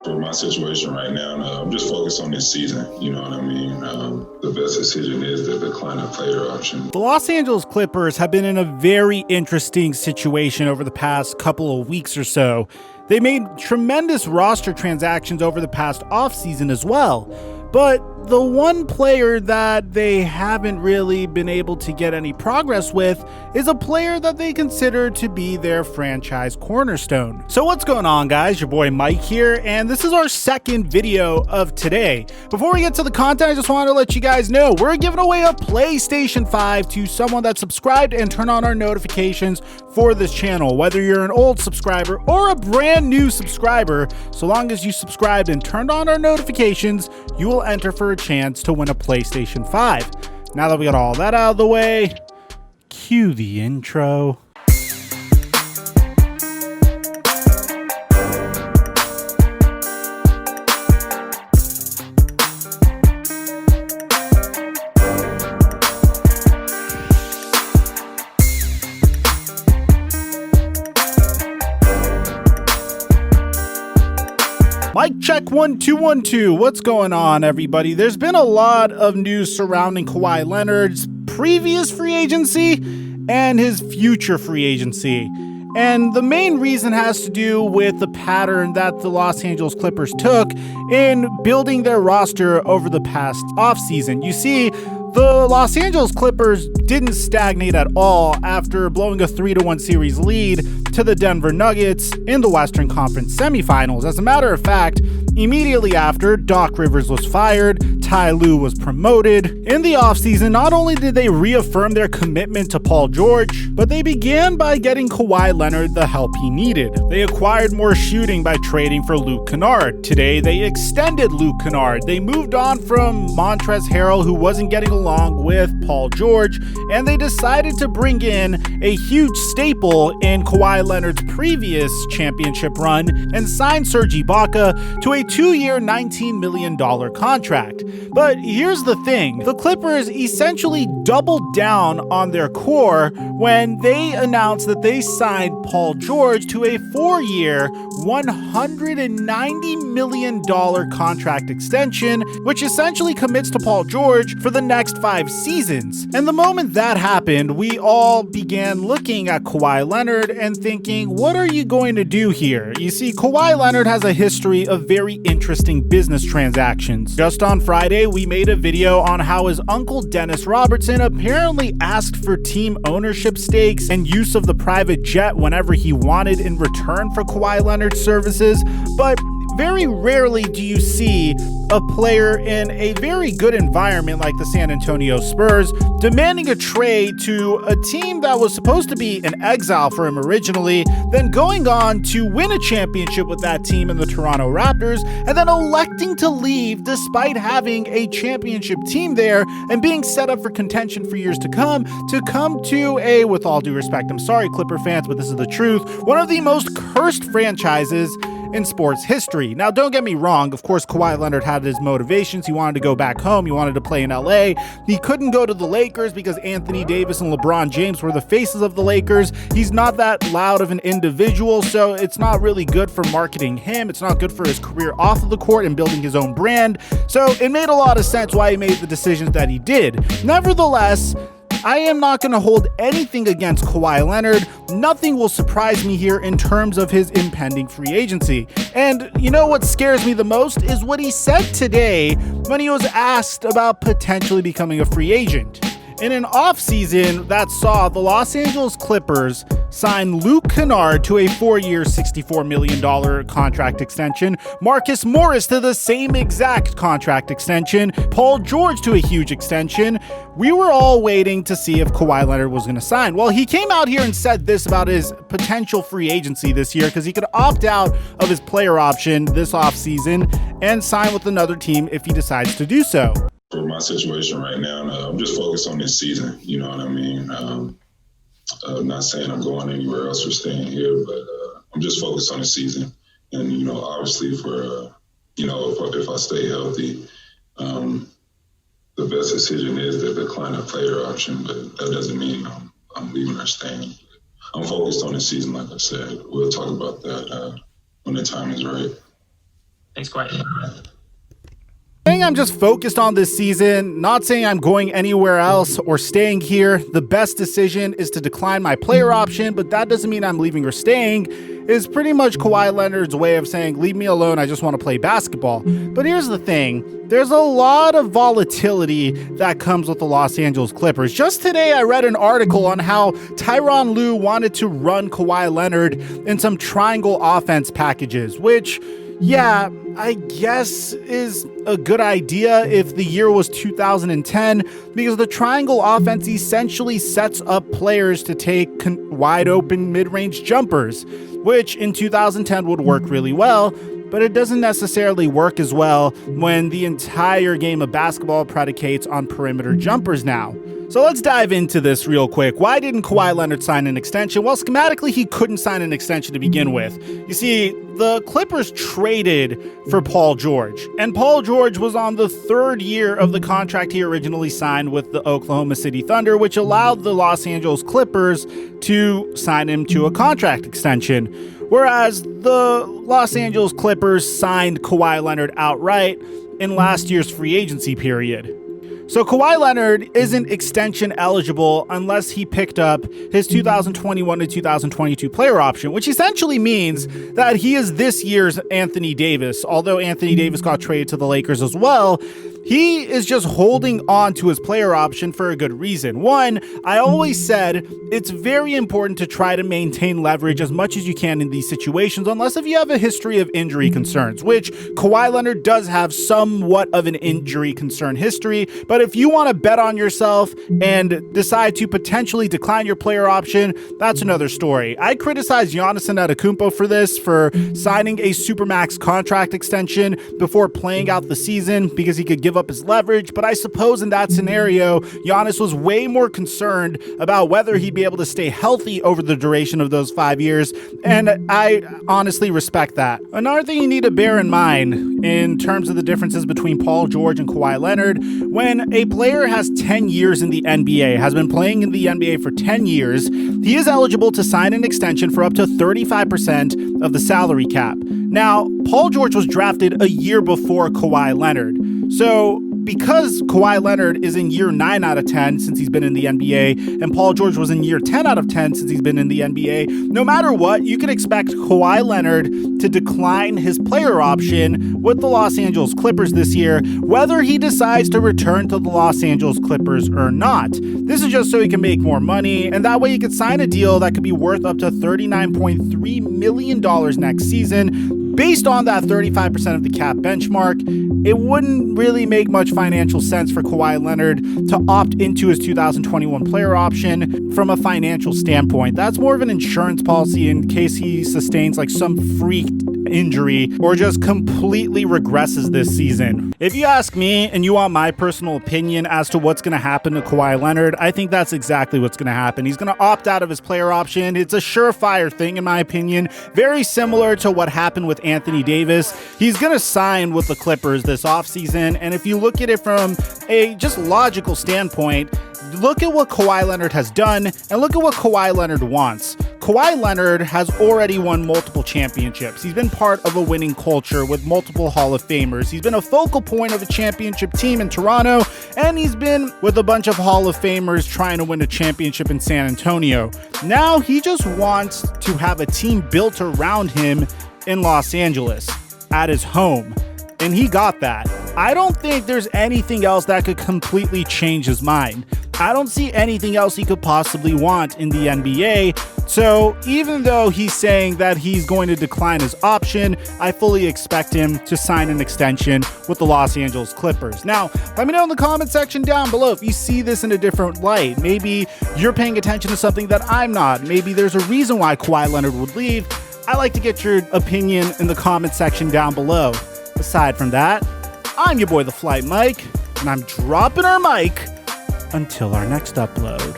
For my situation right now, I'm just focused on this season. You know what I mean? The best decision is the decline of player option. The Los Angeles Clippers have been in a very interesting situation over the past couple of weeks or so. They made tremendous roster transactions over the past offseason as well. But the one player that they haven't really been able to get any progress with is a player that they consider to be their franchise cornerstone. So what's going on, guys? Your boy Mike here, and this is our second video of today. Before we get to the content, I just wanted to let you guys know we're giving away a PlayStation 5 to someone that's subscribed and turn on our notifications for this channel. Whether you're an old subscriber or a brand new subscriber, so long as you subscribed and turned on our notifications, you will enter for a chance to win a PlayStation 5. Now that we got all that out of the way, cue the intro. Mic check 1 2 1 2. What's going on, everybody? There's been a lot of news surrounding Kawhi Leonard's previous free agency and his future free agency. And the main reason has to do with the pattern that the Los Angeles Clippers took in building their roster over the past offseason. You see, the Los Angeles Clippers didn't stagnate at all after blowing a 3-1 series lead to the Denver Nuggets in the Western Conference semifinals. As a matter of fact, immediately after, Doc Rivers was fired, Ty Lue was promoted. In the offseason, not only did they reaffirm their commitment to Paul George, but they began by getting Kawhi Leonard the help he needed. They acquired more shooting by trading for Luke Kennard. Today, they extended Luke Kennard. They moved on from Montrezl Harrell, who wasn't getting along with Paul George, and they decided to bring in a huge staple in Kawhi Leonard's previous championship run and sign Serge Ibaka to a 2-year, $19 million contract. But here's the thing, the Clippers essentially doubled down on their core when they announced that they signed Paul George to a 4-year, $190 million contract extension, which essentially commits to Paul George for the next 5 seasons. And the moment that happened, we all began looking at Kawhi Leonard and thinking, what are you going to do here? You see, Kawhi Leonard has a history of very interesting business transactions. Just on Friday, we made a video on how his uncle Dennis Robertson apparently asked for team ownership stakes and use of the private jet whenever he wanted in return for Kawhi Leonard's services, but very rarely do you see a player in a very good environment like the San Antonio Spurs demanding a trade to a team that was supposed to be an exile for him originally, then going on to win a championship with that team in the Toronto Raptors, and then electing to leave despite having a championship team there and being set up for contention for years to come to a, with all due respect, I'm sorry Clipper fans, but this is the truth, one of the most cursed franchises in sports history. Now, don't get me wrong. Of course, Kawhi Leonard had his motivations. He wanted to go back home. He wanted to play in LA. He couldn't go to the Lakers because Anthony Davis and LeBron James were the faces of the Lakers. He's not that loud of an individual, so it's not really good for marketing him. It's not good for his career off of the court and building his own brand. So it made a lot of sense why he made the decisions that he did. Nevertheless, I am not going to hold anything against Kawhi Leonard. Nothing will surprise me here in terms of his impending free agency. And you know what scares me the most is what he said today when he was asked about potentially becoming a free agent. In an offseason that saw the Los Angeles Clippers sign Luke Kennard to a 4-year, $64 million contract extension, Marcus Morris to the same exact contract extension, Paul George to a huge extension, we were all waiting to see if Kawhi Leonard was going to sign. Well, he came out here and said this about his potential free agency this year because he could opt out of his player option this offseason and sign with another team if he decides to do so. For my situation right now, I'm just focused on this season. You know what I mean? I'm not saying I'm going anywhere else or staying here, but I'm just focused on the season. And, you know, obviously for, if I stay healthy, the best decision is the decline of player option, but that doesn't mean I'm leaving or staying. I'm focused on the season, like I said. We'll talk about that when the time is right. Next question. Saying I'm just focused on this season, not saying I'm going anywhere else or staying here. The best decision is to decline my player option, but that doesn't mean I'm leaving or staying. Is pretty much Kawhi Leonard's way of saying, leave me alone, I just want to play basketball. But here's the thing, there's a lot of volatility that comes with the Los Angeles Clippers. Just today, I read an article on how Tyronn Lue wanted to run Kawhi Leonard in some triangle offense packages, which, yeah, I guess is a good idea if the year was 2010, because the triangle offense essentially sets up players to take wide open mid-range jumpers, which in 2010 would work really well, but it doesn't necessarily work as well when the entire game of basketball predicates on perimeter jumpers now. So let's dive into this real quick. Why didn't Kawhi Leonard sign an extension? Well, schematically, he couldn't sign an extension to begin with. You see, the Clippers traded for Paul George, and Paul George was on the third year of the contract he originally signed with the Oklahoma City Thunder, which allowed the Los Angeles Clippers to sign him to a contract extension. Whereas the Los Angeles Clippers signed Kawhi Leonard outright in last year's free agency period. So Kawhi Leonard isn't extension eligible unless he picked up his 2021 to 2022 player option, which essentially means that he is this year's Anthony Davis. Although Anthony Davis got traded to the Lakers as well, he is just holding on to his player option for a good reason. One, I always said it's very important to try to maintain leverage as much as you can in these situations, unless if you have a history of injury concerns, which Kawhi Leonard does have somewhat of an injury concern history. But if you want to bet on yourself and decide to potentially decline your player option, that's another story. I criticize Giannis Antetokounmpo for this, for signing a supermax contract extension before playing out the season because he could give up his leverage, but I suppose in that scenario, Giannis was way more concerned about whether he'd be able to stay healthy over the duration of those 5 years, and I honestly respect that. Another thing you need to bear in mind in terms of the differences between Paul George and Kawhi Leonard, when a player has 10 years in the NBA, has been playing in the NBA for 10 years, he is eligible to sign an extension for up to 35% of the salary cap. Now, Paul George was drafted a year before Kawhi Leonard. So because Kawhi Leonard is in year 9 out of 10 since he's been in the NBA, and Paul George was in year 10 out of 10 since he's been in the NBA, no matter what, you can expect Kawhi Leonard to decline his player option with the Los Angeles Clippers this year, whether he decides to return to the Los Angeles Clippers or not. This is just so he can make more money, and that way he could sign a deal that could be worth up to $39.3 million next season. Based on that 35% of the cap benchmark, it wouldn't really make much financial sense for Kawhi Leonard to opt into his 2021 player option from a financial standpoint. That's more of an insurance policy in case he sustains like some freak injury or just completely regresses this season. If you ask me and you want my personal opinion as to what's going to happen to Kawhi Leonard, I think that's exactly what's going to happen. He's going to opt out of his player option. It's a surefire thing in my opinion, very similar to what happened with Anthony Davis. He's going to sign with the Clippers this offseason, and if you look at it from a just logical standpoint, look at what Kawhi Leonard has done and look at what Kawhi Leonard wants. Kawhi Leonard has already won multiple championships. He's been part of a winning culture with multiple Hall of Famers. He's been a focal point of a championship team in Toronto, and he's been with a bunch of Hall of Famers trying to win a championship in San Antonio. Now he just wants to have a team built around him in Los Angeles at his home. And he got that. I don't think there's anything else that could completely change his mind. I don't see anything else he could possibly want in the NBA. So even though he's saying that he's going to decline his option, I fully expect him to sign an extension with the Los Angeles Clippers. Now, let me know in the comment section down below if you see this in a different light. Maybe you're paying attention to something that I'm not. Maybe there's a reason why Kawhi Leonard would leave. I like to get your opinion in the comment section down below. Aside from that, I'm your boy, TheFlightMike, and I'm dropping our mic until our next upload.